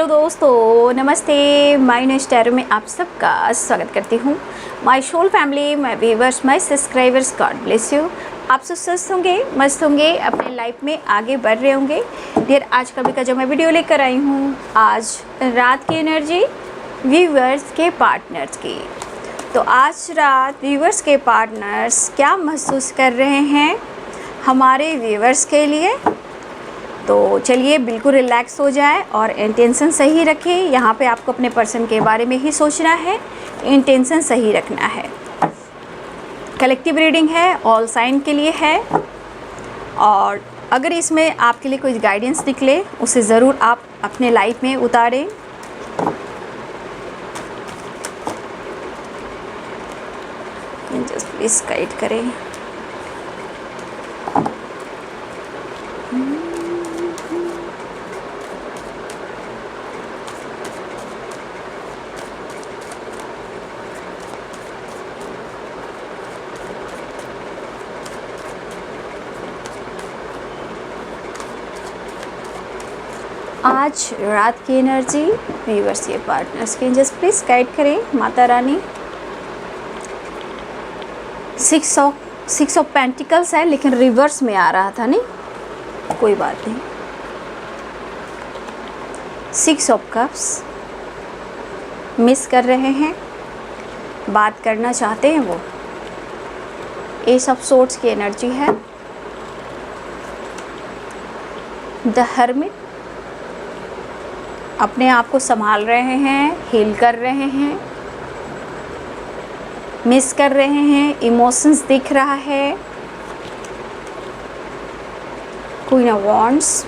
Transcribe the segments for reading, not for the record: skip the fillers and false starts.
Hello दोस्तों, नमस्ते। My new star में आप सबका स्वागत करती हूँ। My soul family, my viewers, my subscribers, God bless you. आप सब स्वस्थ होंगे, मस्त होंगे, अपने लाइफ में आगे बढ़ रहे होंगे। फिर आज कभी का जो मैं वीडियो लेकर आई हूँ, आज रात की एनर्जी व्यूअर्स के पार्टनर्स की। तो आज रात व्यूअर्स के पार्टनर्स क्या महसूस कर रहे हैं हमारे व्यूअर्स के लिए। तो चलिए बिल्कुल रिलैक्स हो जाए और इंटेंशन सही रखें। यहाँ पे आपको अपने पर्सन के बारे में ही सोचना है, इंटेंशन सही रखना है। कलेक्टिव रीडिंग है, ऑल साइन के लिए है, और अगर इसमें आपके लिए कोई गाइडेंस निकले उसे ज़रूर आप अपने लाइफ में उतारें। जस्ट प्लीज़ गाइड करें। आज रात की एनर्जी व्यूअर्स ये पार्टनर्स के जस्ट प्लीज़ गाइड करें Mata Rani. Six of pentacles है लेकिन रिवर्स में आ रहा था, नहीं कोई बात नहीं। सिक्स ऑफ कप्स मिस कर रहे हैं, बात करना चाहते हैं वो। एस ऑफ सोर्ड्स की एनर्जी है। द हर्मिट अपने आप को संभाल रहे हैं, हील कर रहे हैं, मिस कर रहे हैं, इमोशंस दिख रहा है। Queen of wands,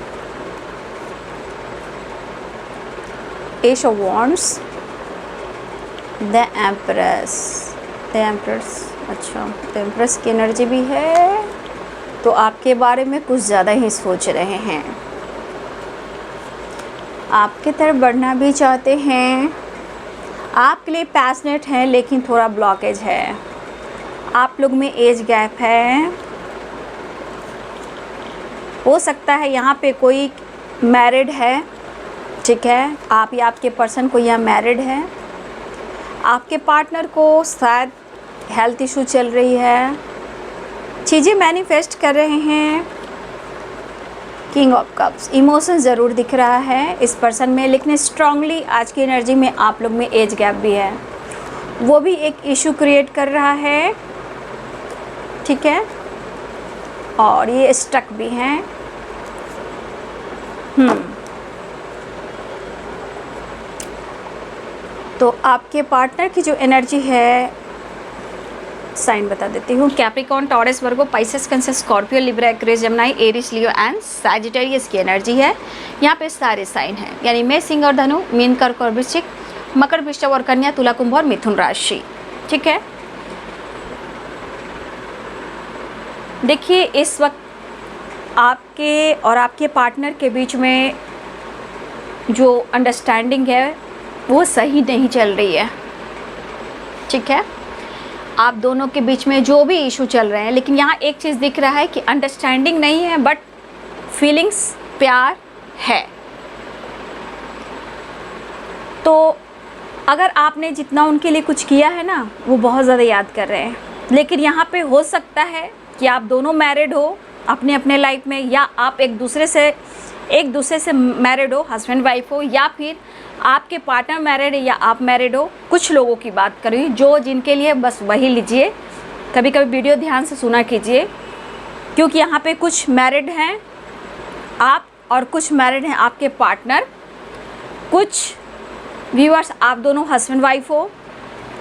S of wands, the empress. अच्छा, द एम्प्रेस की एनर्जी भी है। तो आपके बारे में कुछ ज़्यादा ही सोच रहे हैं, आपके तरफ बढ़ना भी चाहते हैं, आपके लिए पैशनेट हैं लेकिन थोड़ा ब्लॉकेज है। आप लोग में एज गैप है। हो सकता है यहाँ पे कोई मैरिड है, ठीक है, आप या आपके पर्सन को यहाँ मैरिड है। आपके पार्टनर को शायद हेल्थ इशू चल रही है, चीज़ें मैनिफेस्ट कर रहे हैं। किंग ऑफ कप्स, इमोशन ज़रूर दिख रहा है इस पर्सन में, लेकिन स्ट्रांगली आज की एनर्जी में आप लोग में एज गैप भी है। वो भी एक इशू क्रिएट कर रहा है, ठीक है, और ये स्टक भी हैं। तो आपके पार्टनर की जो एनर्जी है, साइन बता देती हूँ। Capricorn, Taurus, Virgo, Pisces, Cancer, Scorpio, Libra, Aquarius, Gemini, Aries, Leo and Sagittarius की एनर्जी है। यहाँ पे सारे साइन हैं, यानी मेष, सिंह और धनु, मीन, कर्क और वृश्चिक, मकर, वृषभ और कन्या, तुला, कुंभ और मिथुन राशि, ठीक है। देखिए इस वक्त आपके और आपके पार्टनर के बीच में जो अंडरस्टैंडिंग है वो सही नहीं चल रही है, ठीक है। आप दोनों के बीच में जो भी इशू चल रहे हैं, लेकिन यहाँ एक चीज़ दिख रहा है कि अंडरस्टैंडिंग नहीं है बट फीलिंग्स, प्यार है। तो अगर आपने जितना उनके लिए कुछ किया है ना, वो बहुत ज़्यादा याद कर रहे हैं। लेकिन यहाँ पे हो सकता है कि आप दोनों मैरिड हो अपने अपने लाइफ में, या आप एक दूसरे से मैरिड हो, हस्बैंड वाइफ हो, या फिर आपके पार्टनर मैरिड है या आप मैरिड हो। कुछ लोगों की बात करें जो जिनके लिए बस वही लीजिए। कभी कभी वीडियो ध्यान से सुना कीजिए, क्योंकि यहाँ पे कुछ मैरिड हैं आप और कुछ मैरिड हैं आपके पार्टनर। कुछ व्यूअर्स आप दोनों हस्बैंड वाइफ हो,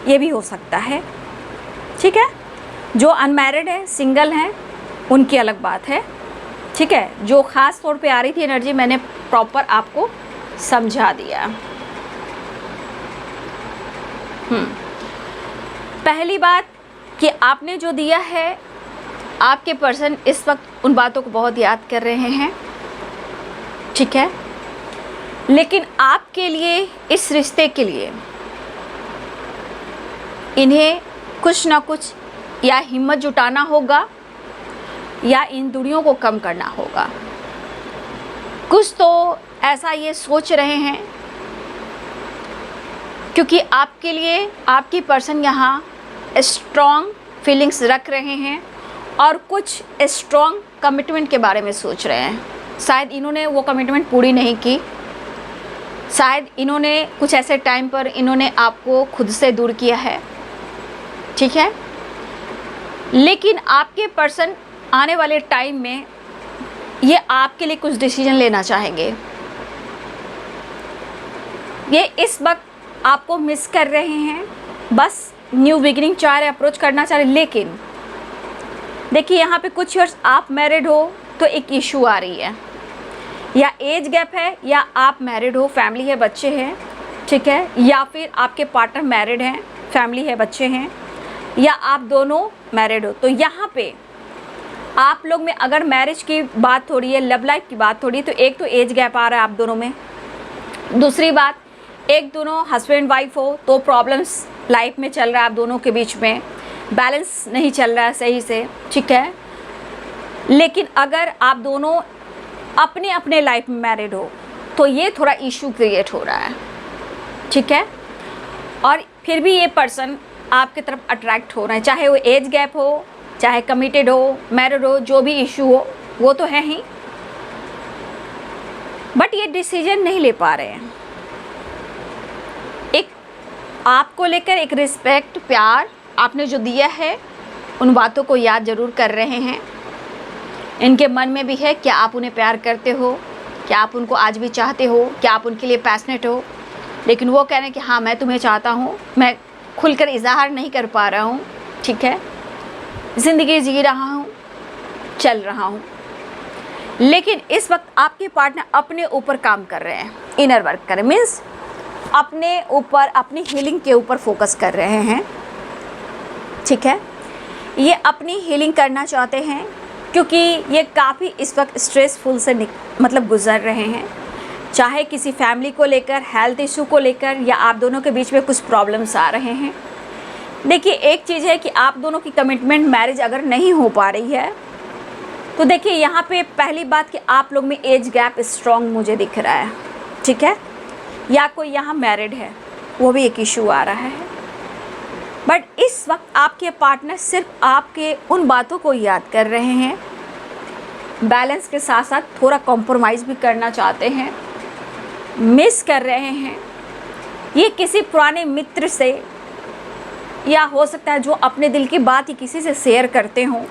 ये भी हो सकता है, ठीक है। जो अनमैरिड है, सिंगल हैं, उनकी अलग बात है, ठीक है। जो ख़ास तौर पे आ रही थी एनर्जी मैंने प्रॉपर आपको समझा दिया। पहली बात कि आपने जो दिया है, आपके पर्सन इस वक्त उन बातों को बहुत याद कर रहे हैं, ठीक है। लेकिन आपके लिए, इस रिश्ते के लिए इन्हें कुछ ना कुछ या हिम्मत जुटाना होगा या इन दूरियों को कम करना होगा। कुछ तो ऐसा ये सोच रहे हैं क्योंकि आपके लिए आपकी पर्सन यहाँ स्ट्रॉन्ग फीलिंग्स रख रहे हैं और कुछ स्ट्रॉन्ग कमिटमेंट के बारे में सोच रहे हैं। शायद इन्होंने वो कमिटमेंट पूरी नहीं की, शायद इन्होंने कुछ ऐसे टाइम पर इन्होंने आपको खुद से दूर किया है, ठीक है। लेकिन आपके पर्सन आने वाले टाइम में ये आपके लिए कुछ डिसीजन लेना चाहेंगे। ये इस वक्त आपको मिस कर रहे हैं, बस न्यू बिगिनिंग चाह रहे, अप्रोच करना चाह रहे। लेकिन देखिए यहाँ पे कुछ ईयर्स आप मैरिड हो तो एक इशू आ रही है, या एज गैप है, या आप मैरिड हो, फैमिली है, बच्चे हैं, ठीक है, या फिर आपके पार्टनर मैरिड हैं, फैमिली है, बच्चे हैं, या आप दोनों मैरिड हो। तो यहाँ पे आप लोग में अगर मैरिज की बात हो रही है, लव लाइफ की बात हो रही है, तो एक तो एज गैप आ रहा है आप दोनों में। दूसरी बात, एक दोनों हस्बैंड वाइफ हो तो प्रॉब्लम्स लाइफ में चल रहा है आप दोनों के बीच में, बैलेंस नहीं चल रहा है सही से, ठीक है। लेकिन अगर आप दोनों अपने अपने लाइफ में मैरिड हो तो ये थोड़ा इशू क्रिएट हो रहा है, ठीक है। और फिर भी ये पर्सन आपकी तरफ अट्रैक्ट हो रहे हैं, चाहे वो एज गैप हो, चाहे कमिटेड हो, मैरिड हो, जो भी इशू हो वो तो है ही, बट ये डिसीजन नहीं ले पा रहे हैं। एक आपको लेकर एक रिस्पेक्ट, प्यार आपने जो दिया है, उन बातों को याद ज़रूर कर रहे हैं। इनके मन में भी है, क्या आप उन्हें प्यार करते हो, क्या आप उनको आज भी चाहते हो, क्या आप उनके लिए पैशनेट हो। लेकिन वो कह रहे हैं कि हाँ मैं तुम्हें चाहता हूँ, मैं खुलकर इजहार नहीं कर पा रहा हूँ, ठीक है, ज़िंदगी जी रहा हूँ, चल रहा हूँ। लेकिन इस वक्त आपके पार्टनर अपने ऊपर काम कर रहे हैं, इनर वर्क कर रहे हैं, मीन्स अपने ऊपर, अपनी हीलिंग के ऊपर फोकस कर रहे हैं, ठीक है। ये अपनी हीलिंग करना चाहते हैं क्योंकि ये काफ़ी इस वक्त स्ट्रेसफुल से मतलब गुजर रहे हैं, चाहे किसी फैमिली को लेकर, हेल्थ इशू को लेकर, या आप दोनों के बीच में कुछ प्रॉब्लम्स आ रहे हैं। देखिए एक चीज़ है कि आप दोनों की कमिटमेंट मैरिज अगर नहीं हो पा रही है तो देखिए यहाँ पे पहली बात कि आप लोग में एज गैप स्ट्रॉन्ग मुझे दिख रहा है, ठीक है, या कोई यहाँ मैरिड है, वो भी एक इशू आ रहा है। बट इस वक्त आपके पार्टनर सिर्फ आपके उन बातों को याद कर रहे हैं, बैलेंस के साथ साथ थोड़ा कॉम्प्रोमाइज़ भी करना चाहते हैं, मिस कर रहे हैं। ये किसी पुराने मित्र से, या हो सकता है जो अपने दिल की बात ही किसी से शेयर करते हों,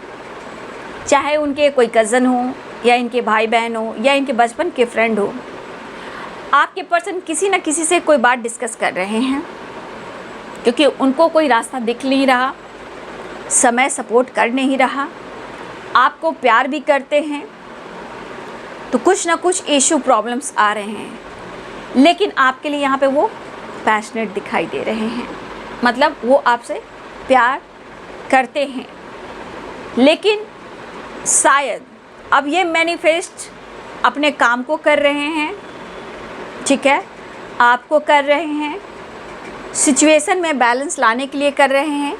चाहे उनके कोई कज़न हो, या इनके भाई बहन हो, या इनके बचपन के फ्रेंड हो। आपके पर्सन किसी न किसी से कोई बात डिस्कस कर रहे हैं क्योंकि उनको कोई रास्ता दिख नहीं रहा, समय सपोर्ट कर नहीं रहा, आपको प्यार भी करते हैं तो कुछ ना कुछ इशू, प्रॉब्लम्स आ रहे हैं। लेकिन आपके लिए यहाँ पे वो पैशनेट दिखाई दे रहे हैं, मतलब वो आपसे प्यार करते हैं। लेकिन शायद अब ये मैनिफेस्ट अपने काम को कर रहे हैं, ठीक है, आपको कर रहे हैं, सिचुएशन में बैलेंस लाने के लिए कर रहे हैं।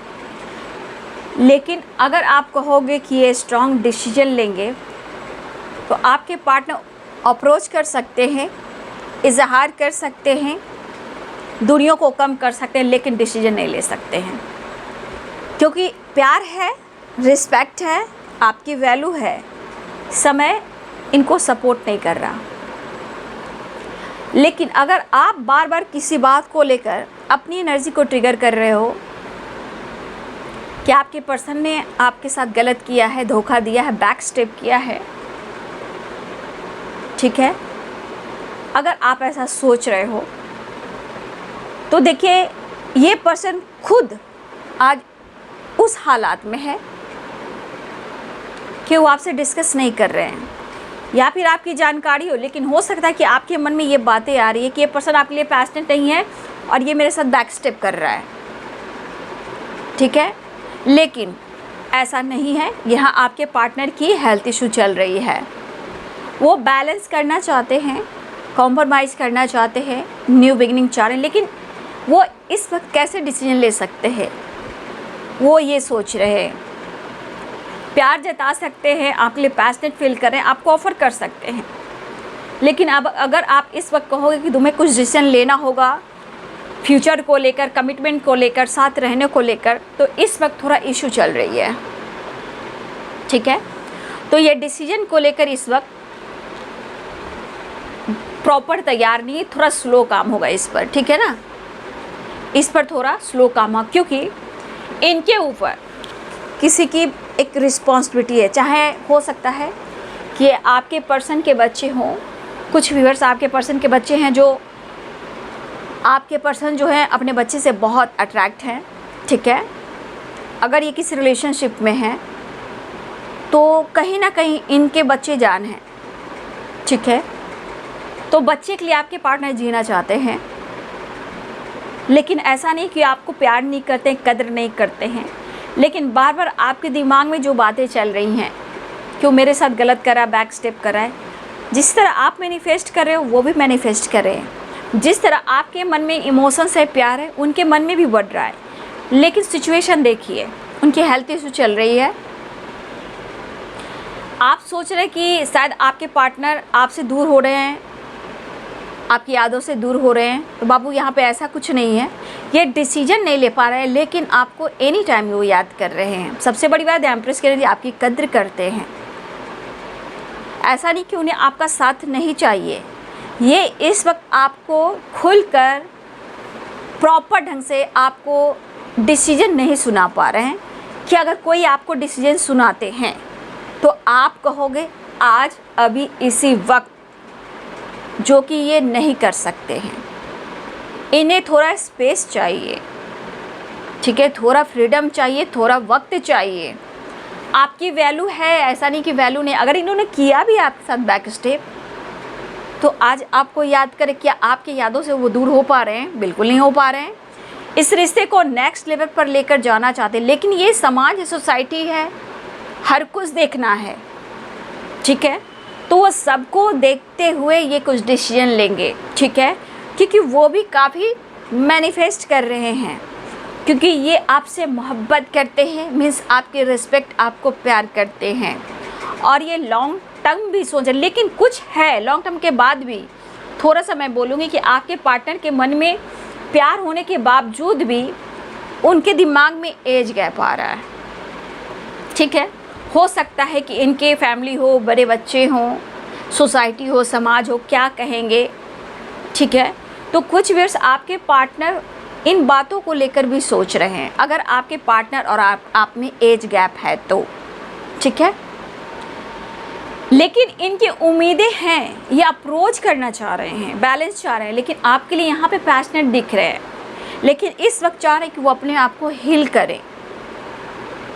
लेकिन अगर आप कहोगे कि ये स्ट्रॉन्ग डिसीजन लेंगे तो आपके पार्टनर अप्रोच कर सकते हैं, इजहार कर सकते हैं, दूरियों को कम कर सकते हैं, लेकिन डिसीजन नहीं ले सकते हैं क्योंकि प्यार है, रिस्पेक्ट है, आपकी वैल्यू है, समय इनको सपोर्ट नहीं कर रहा। लेकिन अगर आप बार बार किसी बात को लेकर अपनी एनर्जी को ट्रिगर कर रहे हो कि आपके पर्सन ने आपके साथ गलत किया है, धोखा दिया है, बैक स्टेप किया है, ठीक है, अगर आप ऐसा सोच रहे हो तो देखिए ये पर्सन खुद आज उस हालात में है कि वो आपसे डिस्कस नहीं कर रहे हैं, या फिर आपकी जानकारी हो, लेकिन हो सकता है कि आपके मन में ये बातें आ रही है कि ये पर्सन आपके लिए पैशनेट नहीं है और ये मेरे साथ बैक स्टेप कर रहा है, ठीक है। लेकिन ऐसा नहीं है, यहाँ आपके पार्टनर की हेल्थ इशू चल रही है, वो बैलेंस करना चाहते हैं, कॉम्प्रोमाइज़ करना चाहते हैं, न्यू बिगिनिंग चाह रहे हैं। लेकिन वो इस वक्त कैसे डिसीजन ले सकते हैं, वो ये सोच रहे हैं। प्यार जता सकते हैं, आपके लिए पैशनेट फील कर रहे हैं, आपको ऑफ़र कर सकते हैं। लेकिन अब अगर आप इस वक्त कहोगे कि तुम्हें कुछ डिसीजन लेना होगा फ्यूचर को लेकर, कमिटमेंट को लेकर, साथ रहने को लेकर, तो इस वक्त थोड़ा इशू चल रही है। ठीक है, तो ये डिसीजन को लेकर इस वक्त प्रॉपर तैयार नहीं है, थोड़ा स्लो काम होगा इस पर। ठीक है ना, इस पर थोड़ा स्लो काम होगा, क्योंकि इनके ऊपर किसी की एक रिस्पॉन्सिबिलिटी है। चाहे हो सकता है कि आपके पर्सन के बच्चे हों, कुछ व्यूअर्स आपके पर्सन के बच्चे हैं, जो आपके पर्सन जो है अपने बच्चे से बहुत अट्रैक्ट हैं। ठीक है, अगर ये किसी रिलेशनशिप में हैं तो कहीं ना कहीं इनके बच्चे जान हैं। ठीक है, तो बच्चे के लिए आपके पार्टनर जीना चाहते हैं, लेकिन ऐसा नहीं कि आपको प्यार नहीं करते, कदर नहीं करते हैं, लेकिन बार बार आपके दिमाग में जो बातें चल रही हैं, क्यों मेरे साथ गलत करा, बैक स्टेप करा है। जिस तरह आप मैनिफेस्ट कर रहे हो वो भी मैनिफेस्ट कर रहे हैं। जिस तरह आपके मन में इमोशंस है, प्यार है, उनके मन में भी बढ़ रहा है। लेकिन सिचुएशन देखिए, उनकी हेल्थ इशू चल रही है। आप सोच रहे हैं कि शायद आपके पार्टनर आपसे दूर हो रहे हैं, आपकी यादों से दूर हो रहे हैं, तो बाबू यहाँ पे ऐसा कुछ नहीं है। ये डिसीजन नहीं ले पा रहे हैं, लेकिन आपको एनी टाइम वो याद कर रहे हैं। सबसे बड़ी बात, एम्प्रेस के लिए आपकी कद्र करते हैं। ऐसा नहीं कि उन्हें आपका साथ नहीं चाहिए, ये इस वक्त आपको खुलकर प्रॉपर ढंग से आपको डिसीजन नहीं सुना पा रहे हैं। कि अगर कोई आपको डिसीजन सुनाते हैं तो आप कहोगे आज अभी इसी वक्त, जो कि ये नहीं कर सकते हैं। इन्हें थोड़ा स्पेस चाहिए। ठीक है, थोड़ा फ्रीडम चाहिए, थोड़ा वक्त चाहिए। आपकी वैल्यू है, ऐसा नहीं कि वैल्यू नहीं। अगर इन्होंने किया भी आपके साथ बैक स्टेप, तो आज आपको याद करें, क्या आपकी यादों से वो दूर हो पा रहे हैं? बिल्कुल नहीं हो पा रहे हैं। इस रिश्ते को नेक्स्ट लेवल पर लेकर जाना चाहते हैं, लेकिन ये समाज है, सोसाइटी है, हर कुछ देखना है। ठीक है, तो वो सबको देखते हुए ये कुछ डिसीजन लेंगे। ठीक है, क्योंकि वो भी काफ़ी मैनिफेस्ट कर रहे हैं, क्योंकि ये आपसे मोहब्बत करते हैं, मीन्स आपकी रिस्पेक्ट, आपको प्यार करते हैं, और ये लॉन्ग टर्म भी सोचें। लेकिन कुछ है लॉन्ग टर्म के बाद भी, थोड़ा सा मैं बोलूँगी कि आपके पार्टनर के मन में प्यार होने के बावजूद भी उनके दिमाग में एज गैप आ रहा है। ठीक है, हो सकता है कि इनके फैमिली हो, बड़े बच्चे हों, सोसाइटी हो, समाज हो, क्या कहेंगे। ठीक है, तो कुछ वर्ष आपके पार्टनर इन बातों को लेकर भी सोच रहे हैं, अगर आपके पार्टनर और आप में एज गैप है तो। ठीक है, लेकिन इनकी उम्मीदें हैं, ये अप्रोच करना चाह रहे हैं, बैलेंस चाह रहे हैं, लेकिन आपके लिए यहाँ पे पैशनेट दिख रहे हैं, लेकिन इस वक्त चाह रहे हैं कि वो अपने आप को हील करें।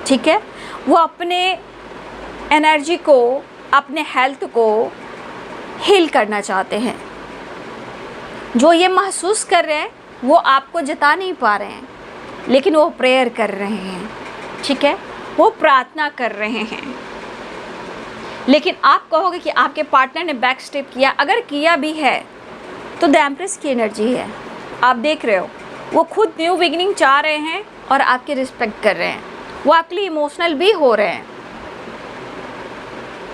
ठीक है, वो अपने एनर्जी को, अपने हेल्थ को हील करना चाहते हैं। जो ये महसूस कर रहे हैं वो आपको जता नहीं पा रहे हैं, लेकिन वो प्रेयर कर रहे हैं। ठीक है, वो प्रार्थना कर रहे हैं। लेकिन आप कहोगे कि आपके पार्टनर ने बैक स्टेप किया, अगर किया भी है तो द एम्प्रेस की एनर्जी है। आप देख रहे हो, वो खुद न्यू बिगिनिंग चाह रहे हैं और आपकी रिस्पेक्ट कर रहे हैं, वो आपके लिए इमोशनल भी हो रहे हैं।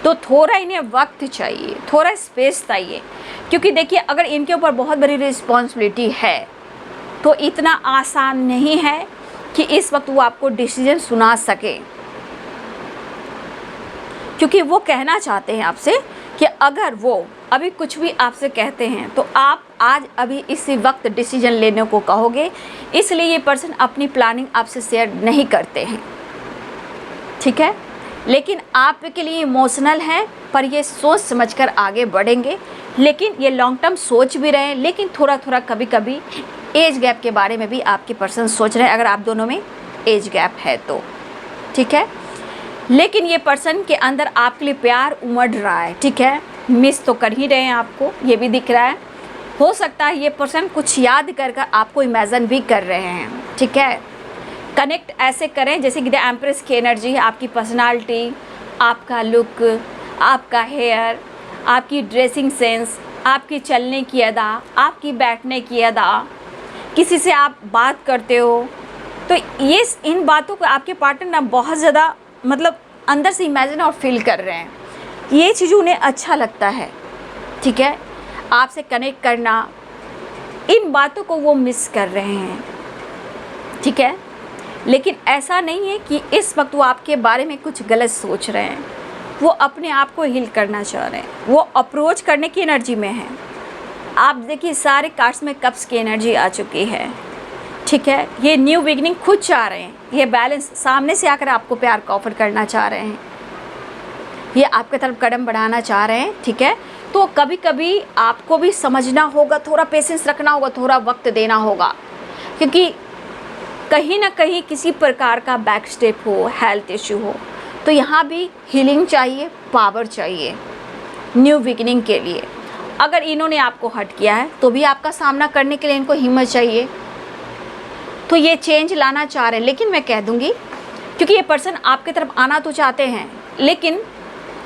तो थोड़ा इन्हें वक्त चाहिए, थोड़ा स्पेस चाहिए, क्योंकि देखिए अगर इनके ऊपर बहुत बड़ी रिस्पॉन्सिबिलिटी है तो इतना आसान नहीं है कि इस वक्त वो आपको डिसीजन सुना सके, क्योंकि वो कहना चाहते हैं आपसे कि अगर वो अभी कुछ भी आपसे कहते हैं तो आप आज अभी इसी वक्त डिसीजन लेने को कहोगे। इसलिए ये पर्सन अपनी प्लानिंग आपसे शेयर नहीं करते हैं। ठीक है, लेकिन आपके लिए इमोशनल है, पर ये सोच समझकर आगे बढ़ेंगे। लेकिन ये लॉन्ग टर्म सोच भी रहे हैं, लेकिन थोड़ा थोड़ा कभी कभी एज गैप के बारे में भी आपके पर्सन सोच रहे हैं, अगर आप दोनों में एज गैप है तो। ठीक है, लेकिन ये पर्सन के अंदर आपके लिए प्यार उमड़ रहा है। ठीक है, मिस तो कर ही रहे हैं आपको, ये भी दिख रहा है। हो सकता है ये पर्सन कुछ याद कर कर आपको इमेजिन भी कर रहे हैं। ठीक है, कनेक्ट ऐसे करें जैसे कि द एम्प्रेस की एनर्जी है, आपकी पर्सनालिटी, आपका लुक, आपका हेयर, आपकी ड्रेसिंग सेंस, आपकी चलने की अदा, आपकी बैठने की अदा, किसी से आप बात करते हो तो ये इन बातों को आपके पार्टनर ना बहुत ज़्यादा मतलब अंदर से इमेजिन और फील कर रहे हैं। ये चीज़ उन्हें अच्छा लगता है। ठीक है, आपसे कनेक्ट करना, इन बातों को वो मिस कर रहे हैं, ठीक है। लेकिन ऐसा नहीं है कि इस वक्त वो आपके बारे में कुछ गलत सोच रहे हैं, वो अपने आप को हील करना चाह रहे हैं, वो अप्रोच करने की एनर्जी में है। आप देखिए सारे कार्ड्स में कप्स की एनर्जी आ चुकी है, ठीक है। ये न्यू बिगिनिंग खुद चाह रहे हैं, ये बैलेंस सामने से आकर आपको प्यार का ऑफर करना चाह रहे हैं, ये आपके तरफ कदम बढ़ाना चाह रहे हैं, ठीक है। तो कभी कभी आपको भी समझना होगा, थोड़ा पेशेंस रखना होगा, थोड़ा वक्त देना होगा, क्योंकि कहीं ना कहीं किसी प्रकार का बैक स्टेप हो, हेल्थ इश्यू हो, तो यहाँ भी हीलिंग चाहिए, पावर चाहिए न्यू बिगिनिंग के लिए। अगर इन्होंने आपको हर्ट किया है तो भी आपका सामना करने के लिए इनको हिम्मत चाहिए, तो ये चेंज लाना चाह रहे हैं। लेकिन मैं कह दूँगी, क्योंकि ये पर्सन आपके तरफ आना तो चाहते हैं, लेकिन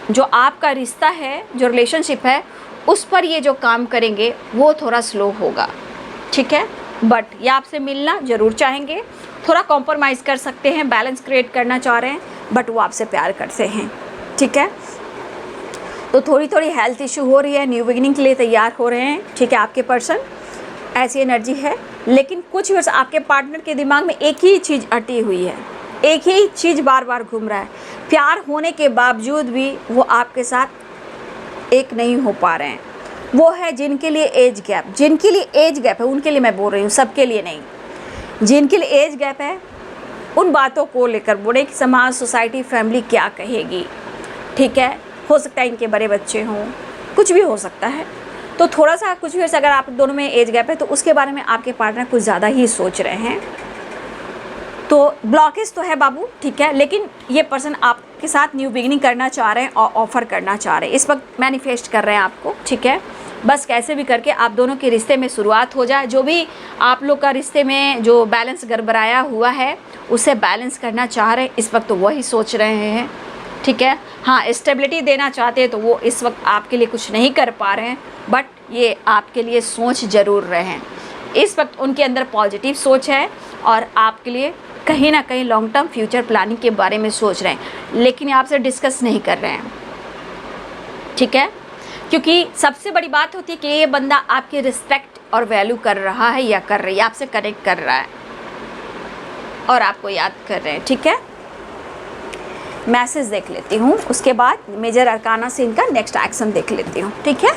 जो आपका रिश्ता है, जो रिलेशनशिप है, उस पर ये जो काम करेंगे वो थोड़ा स्लो होगा, ठीक है। बट ये आपसे मिलना ज़रूर चाहेंगे, थोड़ा कॉम्प्रोमाइज़ कर सकते हैं, बैलेंस क्रिएट करना चाह रहे हैं, बट वो आपसे प्यार करते हैं, ठीक है। तो थोड़ी थोड़ी हेल्थ इशू हो रही है, न्यू बिगिनिंग के लिए तैयार हो रहे हैं, ठीक है। आपके पर्सन ऐसी एनर्जी है, लेकिन कुछ वर्ष आपके पार्टनर के दिमाग में एक ही चीज़ अटी हुई है, एक ही चीज़ बार बार घूम रहा है। प्यार होने के बावजूद भी वो आपके साथ एक नहीं हो पा रहे हैं। वो है जिनके लिए एज गैप, जिनके लिए एज गैप है उनके लिए मैं बोल रही हूँ, सबके लिए नहीं। जिनके लिए एज गैप है उन बातों को लेकर बोले कि समाज, सोसाइटी, फैमिली क्या कहेगी, ठीक है। हो सकता है इनके बड़े बच्चे हों, कुछ भी हो सकता है। तो थोड़ा सा कुछ भी, अगर आप दोनों में एज गैप है तो उसके बारे में आपके पार्टनर कुछ ज़्यादा ही सोच रहे हैं। तो ब्लॉकेज तो है बाबू, ठीक है, लेकिन ये पर्सन आपके साथ न्यू बिगिनिंग करना चाह रहे हैं और ऑफ़र करना चाह रहे हैं, इस वक्त मैनिफेस्ट कर रहे हैं आपको, ठीक है। बस कैसे भी करके आप दोनों के रिश्ते में शुरुआत हो जाए। जो भी आप लोग का रिश्ते में जो बैलेंस गड़बड़ाया हुआ है उसे बैलेंस करना चाह रहे हैं, इस वक्त तो वही सोच रहे हैं, ठीक है। हाँ, स्टेबिलिटी देना चाहते हैं तो वो इस वक्त आपके लिए कुछ नहीं कर पा रहे हैं, बट ये आपके लिए सोच ज़रूर रहे हैं। इस वक्त उनके अंदर पॉजिटिव सोच है और आपके लिए कहीं ना कहीं लॉन्ग टर्म फ्यूचर प्लानिंग के बारे में सोच रहे हैं, लेकिन आपसे डिस्कस नहीं कर रहे हैं, ठीक है। क्योंकि सबसे बड़ी बात होती है कि ये बंदा आपकी रिस्पेक्ट और वैल्यू कर रहा है या कर रही है, आपसे कनेक्ट कर रहा है और आपको याद कर रहे हैं, ठीक है। मैसेज देख लेती हूँ, उसके बाद मेजर अरकाना से इनका नेक्स्ट एक्शन देख लेती हूँ, ठीक है।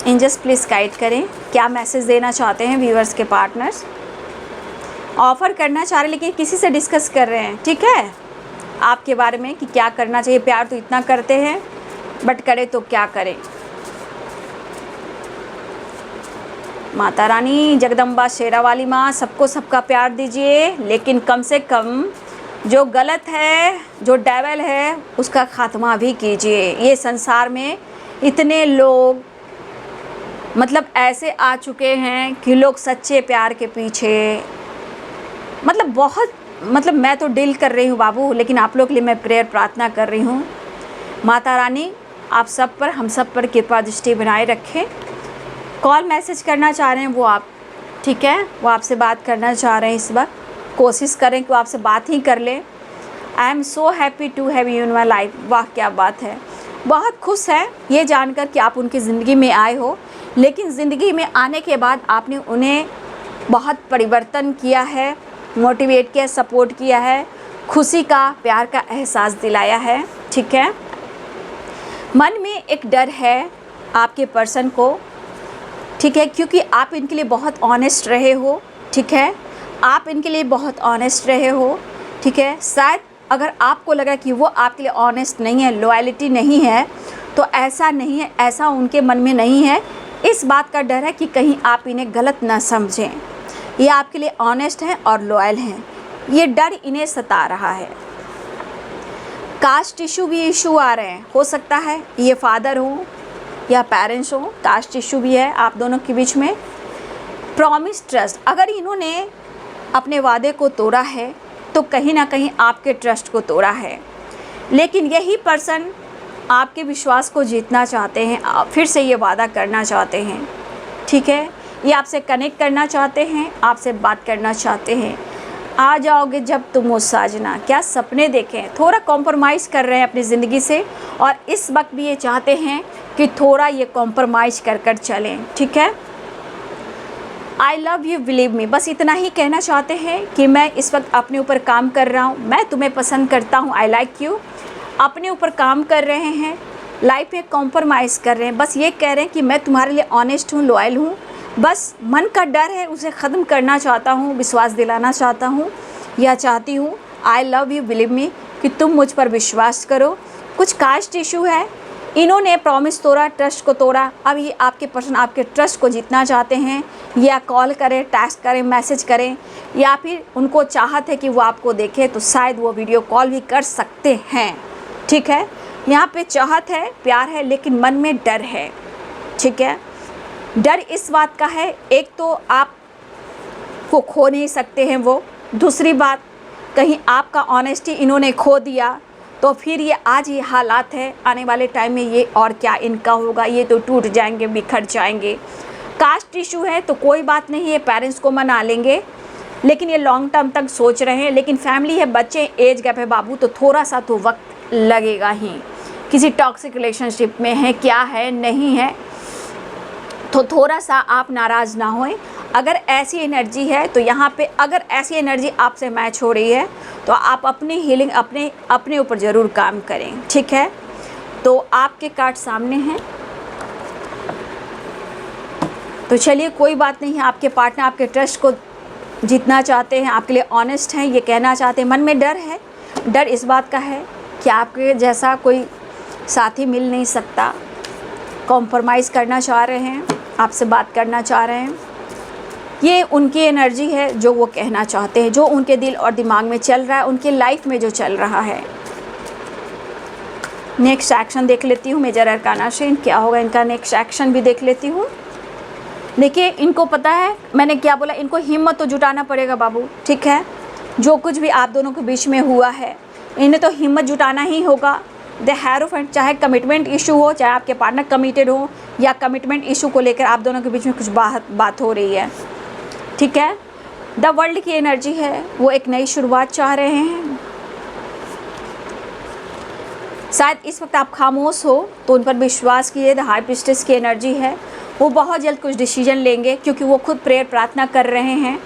एंजल्स प्लीज़ गाइड करें, क्या मैसेज देना चाहते हैं व्यूअर्स के पार्टनर्स। ऑफ़र करना चाह रहे लेकिन किसी से डिस्कस कर रहे हैं, ठीक है, आपके बारे में कि क्या करना चाहिए। प्यार तो इतना करते हैं, बट करे तो क्या करें। माता रानी, जगदम्बा, शेरा वाली माँ, सबको सबका प्यार दीजिए, लेकिन कम से कम जो गलत है, जो डेविल है, उसका खात्मा भी कीजिए। ये संसार में इतने लोग मतलब ऐसे आ चुके हैं कि लोग सच्चे प्यार के पीछे मतलब बहुत मैं तो डील कर रही हूँ बाबू, लेकिन आप लोग के लिए मैं प्रेयर प्रार्थना कर रही हूँ। माता रानी आप सब पर, हम सब पर कृपा दृष्टि बनाए रखें। कॉल मैसेज करना चाह रहे हैं वो आप, ठीक है, वो आपसे बात करना चाह रहे हैं इस वक्त, कोशिश करें कि वो आपसे बात ही कर लें। I am so happy to have you in my life. वाह क्या बात है, बहुत खुश है ये जानकर कि आप उनकी ज़िंदगी में आए हो, लेकिन ज़िंदगी में आने के बाद आपने उन्हें बहुत परिवर्तन किया है, मोटिवेट किया, सपोर्ट किया है, खुशी का, प्यार का एहसास दिलाया है, ठीक है। मन में एक डर है आपके पर्सन को, ठीक है, क्योंकि आप इनके लिए बहुत ऑनेस्ट रहे हो, ठीक है, आप इनके लिए बहुत ऑनेस्ट रहे हो, ठीक है। शायद अगर आपको लगा कि वो आपके लिए ऑनेस्ट नहीं है, लॉयल्टी नहीं है, तो ऐसा नहीं है, ऐसा उनके मन में नहीं है। इस बात का डर है कि कहीं आप इन्हें गलत ना समझें। ये आपके लिए ऑनेस्ट हैं और लॉयल हैं, ये डर इन्हें सता रहा है। कास्ट इशू भी इशू आ रहे हैं, हो सकता है ये फादर हो या पेरेंट्स हो, कास्ट इशू भी है आप दोनों के बीच में। प्रॉमिस ट्रस्ट, अगर इन्होंने अपने वादे को तोड़ा है तो कहीं ना कहीं आपके ट्रस्ट को तोड़ा है, लेकिन यही पर्सन आपके विश्वास को जीतना चाहते हैं, फिर से ये वादा करना चाहते हैं, ठीक है। ये आपसे कनेक्ट करना चाहते हैं, आपसे बात करना चाहते हैं। आ जाओगे जब तुम वो साजना, क्या सपने देखें। थोड़ा कॉम्प्रोमाइज़ कर रहे हैं अपनी ज़िंदगी से, और इस वक्त भी ये चाहते हैं कि थोड़ा ये कॉम्प्रोमाइज़ कर चलें, ठीक है। I love you believe me, बस इतना ही कहना चाहते हैं कि मैं इस वक्त अपने ऊपर काम कर रहा हूँ, मैं तुम्हें पसंद करता हूँ, आई लाइक यू। अपने ऊपर काम कर रहे हैं, लाइफ में कॉम्प्रोमाइज़ कर रहे हैं, बस ये कह रहे हैं कि मैं तुम्हारे लिए ऑनेस्ट हूँ, लॉयल हूँ, बस मन का डर है उसे ख़त्म करना चाहता हूँ, विश्वास दिलाना चाहता हूँ या चाहती हूँ। I love you believe me, कि तुम मुझ पर विश्वास करो। कुछ कास्ट इशू है, इन्होंने प्रॉमिस तोड़ा, ट्रस्ट को तोड़ा। अब ये आपके पर्सन आपके ट्रस्ट को जीतना चाहते हैं, या कॉल करें, टेक्स्ट करें, मैसेज करें, या फिर उनको चाहत है कि वो आपको देखे तो शायद वो वीडियो कॉल भी कर सकते हैं, ठीक है। यहाँ पे चाहत है, प्यार है, लेकिन मन में डर है, ठीक है। डर इस बात का है, एक तो आप को खो नहीं सकते हैं वो, दूसरी बात कहीं आपका ऑनेस्टी इन्होंने खो दिया तो फिर ये आज ये हालात है, आने वाले टाइम में ये और क्या इनका होगा, ये तो टूट जाएंगे, बिखर जाएंगे। कास्ट इशू है तो कोई बात नहीं, ये पेरेंट्स को मना लेंगे, लेकिन ये लॉन्ग टर्म तक सोच रहे हैं। लेकिन फैमिली है, बच्चे, एज गैप है बाबू, तो थोड़ा सा तो वक्त लगेगा ही। किसी टॉक्सिक रिलेशनशिप में है, क्या है, नहीं है, तो थोड़ा सा आप नाराज़ ना होएं। अगर ऐसी एनर्जी है तो यहाँ पे अगर ऐसी एनर्जी आपसे मैच हो रही है तो आप अपनी हीलिंग अपने ऊपर ज़रूर काम करें, ठीक है। तो आपके कार्ड सामने हैं, तो चलिए कोई बात नहीं है। आपके पार्टनर आपके ट्रस्ट को जीतना चाहते हैं, आपके लिए ऑनेस्ट हैं, ये कहना चाहते हैं। मन में डर है, डर इस बात का है कि आपके जैसा कोई साथी मिल नहीं सकता, कॉम्प्रोमाइज़ करना चाह रहे हैं, आपसे बात करना चाह रहे हैं। ये उनकी एनर्जी है जो वो कहना चाहते हैं, जो उनके दिल और दिमाग में चल रहा है, उनके लाइफ में जो चल रहा है। नेक्स्ट एक्शन देख लेती हूँ मेजर अरकाना से, क्या होगा इनका नेक्स्ट एक्शन भी देख लेती हूँ। देखिए इनको पता है मैंने क्या बोला, इनको हिम्मत तो जुटाना पड़ेगा बाबू, ठीक है। जो कुछ भी आप दोनों के बीच में हुआ है, इन्हें तो हिम्मत जुटाना ही होगा। द हेरोफेंट, चाहे कमिटमेंट इशू हो, चाहे आपके पार्टनर कमिटेड हो, या कमिटमेंट इशू को लेकर आप दोनों के बीच में कुछ बात हो रही है, ठीक है। द वर्ल्ड की एनर्जी है, वो एक नई शुरुआत चाह रहे हैं। शायद इस वक्त आप खामोश हो तो उन पर विश्वास कीजिए। द हाई प्रीस्टेस की एनर्जी है, वो बहुत जल्द कुछ डिसीजन लेंगे, क्योंकि वो खुद प्रेयर प्रार्थना कर रहे हैं,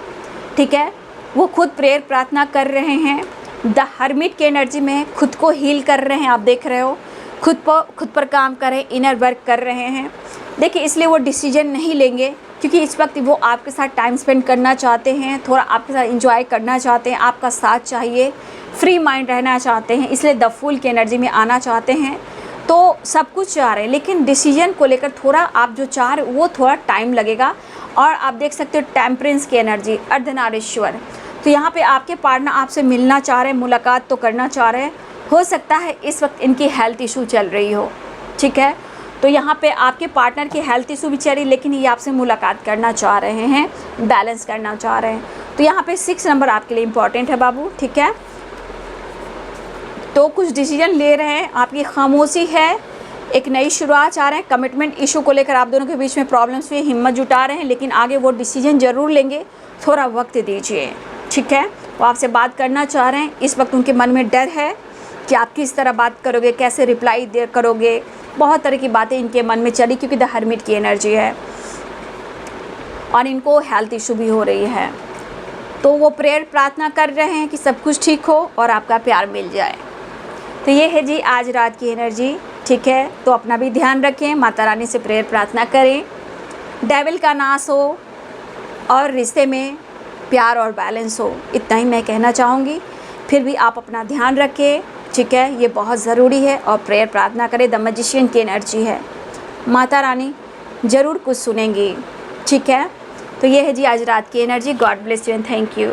ठीक है। वो खुद प्रेयर प्रार्थना कर रहे हैं। द हर्मिट की एनर्जी में खुद को हील कर रहे हैं, आप देख रहे हो, खुद पर काम कर रहे हैं, इनर वर्क कर रहे हैं। देखिए इसलिए वो डिसीजन नहीं लेंगे, क्योंकि इस वक्त वो आपके साथ टाइम स्पेंड करना चाहते हैं, थोड़ा आपके साथ एंजॉय करना चाहते हैं, आपका साथ चाहिए, फ्री माइंड रहना चाहते हैं, इसलिए द फूल की एनर्जी में आना चाहते हैं। तो सब कुछ चाह रहे हैं, लेकिन डिसीजन को लेकर थोड़ा आप जो चाह रहे वो थोड़ा टाइम लगेगा। और आप देख सकते हो टेम्परेंस की एनर्जी, अर्धनारीश्वर, तो यहाँ पे आपके पार्टनर आपसे मिलना चाह रहे हैं, मुलाकात तो करना चाह रहे हैं। हो सकता है इस वक्त इनकी हेल्थ इशू चल रही हो, ठीक है। तो यहाँ पे आपके पार्टनर की हेल्थ इशू भी चल रही, लेकिन ये आपसे मुलाकात करना चाह रहे हैं, बैलेंस करना चाह रहे हैं। तो यहाँ पे 6 नंबर आपके लिए इम्पॉर्टेंट है बाबू, ठीक है। तो कुछ डिसीजन ले रहे हैं, आपकी खामोशी है, एक नई शुरुआत चाह रहे हैं। कमिटमेंट इशू को लेकर आप दोनों के बीच में प्रॉब्लम्स हुई, हिम्मत जुटा रहे हैं, लेकिन आगे वो डिसीजन ज़रूर लेंगे, थोड़ा वक्त दीजिए, ठीक है। वो आपसे बात करना चाह रहे हैं, इस वक्त उनके मन में डर है कि आप किस तरह बात करोगे, कैसे रिप्लाई दे करोगे, बहुत तरह की बातें इनके मन में चली, क्योंकि द हर्मिट की एनर्जी है और इनको हेल्थ इशू भी हो रही है। तो वो प्रेयर प्रार्थना कर रहे हैं कि सब कुछ ठीक हो और आपका प्यार मिल जाए। तो ये है जी आज रात की एनर्जी, ठीक है। तो अपना भी ध्यान रखें, माता रानी से प्रेयर प्रार्थना करें, डेविल का नाश हो और रिश्ते में प्यार और बैलेंस हो, इतना ही मैं कहना चाहूँगी। फिर भी आप अपना ध्यान रखें, ठीक है, ये बहुत ज़रूरी है। और प्रेयर प्रार्थना करें, द मैजिशियन की एनर्जी है, माता रानी ज़रूर कुछ सुनेंगी, ठीक है। तो ये है जी आज रात की energy. God bless you and thank you.